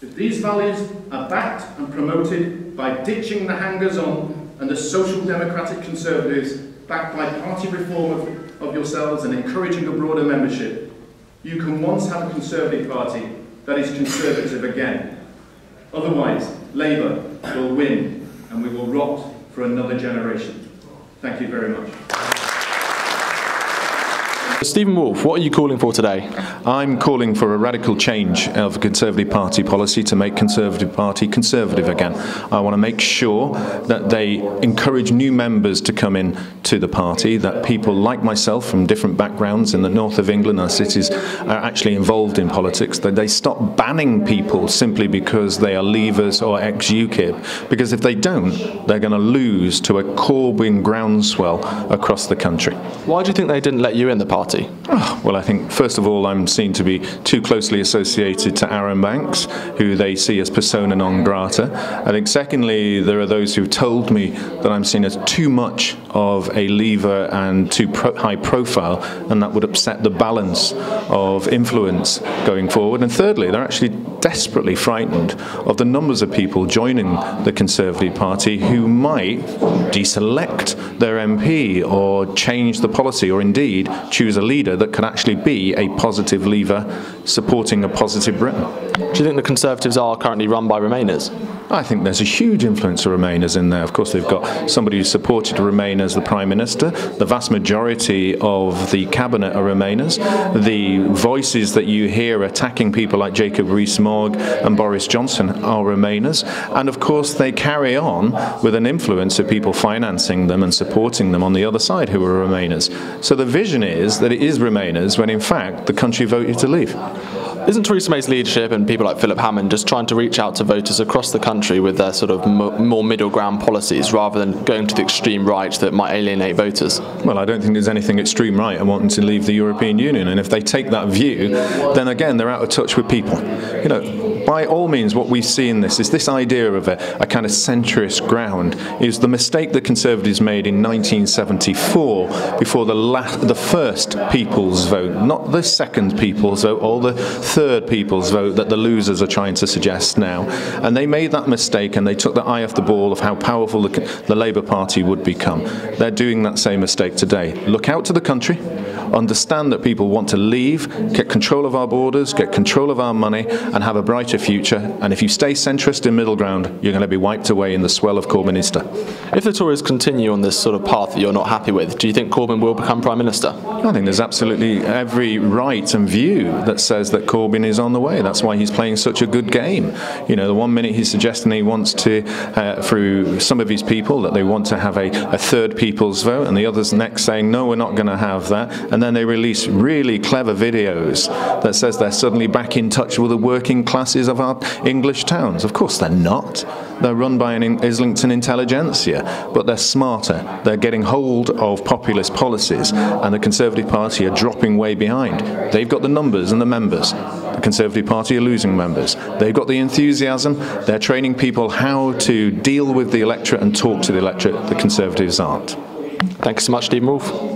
If these values are backed and promoted by ditching the hangers-on and the social democratic conservatives, backed by party reform of yourselves and encouraging a broader membership, you can once have a Conservative Party that is conservative again. Otherwise, Labour will win and we will rot for another generation. Thank you very much. Stephen Woolfe, what are you calling for today? I'm calling for a radical change of Conservative Party policy to make Conservative Party conservative again. I want to make sure that they encourage new members to come in to the party, that people like myself from different backgrounds in the north of England, our cities, are actually involved in politics, that they stop banning people simply because they are Leavers or ex-UKIP, because if they don't, they're going to lose to a Corbyn groundswell across the country. Why do you think they didn't let you in the party? Well, I think, first of all, I'm seen to be too closely associated to Aaron Banks, who they see as persona non grata. I think, secondly, there are those who've told me that I'm seen as too much of a leaver and too high profile, and that would upset the balance of influence going forward. And thirdly, they're actually desperately frightened of the numbers of people joining the Conservative Party who might deselect their MP or change the policy, or indeed choose a leader that could actually be a positive leaver supporting a positive Britain. Do you think the Conservatives are currently run by Remainers? I think there's a huge influence of Remainers in there. Of course, they've got somebody who supported Remain as the Prime Minister. The vast majority of the Cabinet are Remainers. The voices that you hear attacking people like Jacob Rees-Mogg and Boris Johnson are Remainers. And of course, they carry on with an influence of people financing them and supporting them on the other side who are Remainers. So the vision is that it is Remainers when in fact the country voted to leave. Isn't Theresa May's leadership and people like Philip Hammond just trying to reach out to voters across the country with their sort of more middle ground policies rather than going to the extreme right that might alienate voters? Well, I don't think there's anything extreme right in wanting to leave the European Union, and if they take that view, then again they're out of touch with people. You know, by all means, what we see in this is this idea of a kind of centrist ground is the mistake that Conservatives made in 1974 before the first people's vote, not the second people's vote or the third people's vote that the losers are trying to suggest now. And they made that mistake and they took the eye off the ball of how powerful the Labour Party would become. They're doing that same mistake today. Look out to the country, understand that people want to leave, get control of our borders, get control of our money and have a brighter future. And if you stay centrist in middle ground, you're going to be wiped away in the swell of Corbynista. If the Tories continue on this sort of path that you're not happy with, do you think Corbyn will become Prime Minister? I think there's absolutely every right and view that says that Corbyn is on the way. That's why he's playing such a good game. You know, the one minute he's suggesting he wants to, through some of his people, that they want to have a third people's vote, and the others next saying, no, we're not going to have that. And then they release really clever videos that says they're suddenly back in touch with the working classes of our English towns. Of course they're not. They're run by an Islington intelligentsia, but they're smarter. They're getting hold of populist policies, and the Conservative Party are dropping way behind. They've got the numbers and the members. The Conservative Party are losing members. They've got the enthusiasm. They're training people how to deal with the electorate and talk to the electorate. The Conservatives aren't. Thanks so much, Stephen Woolfe.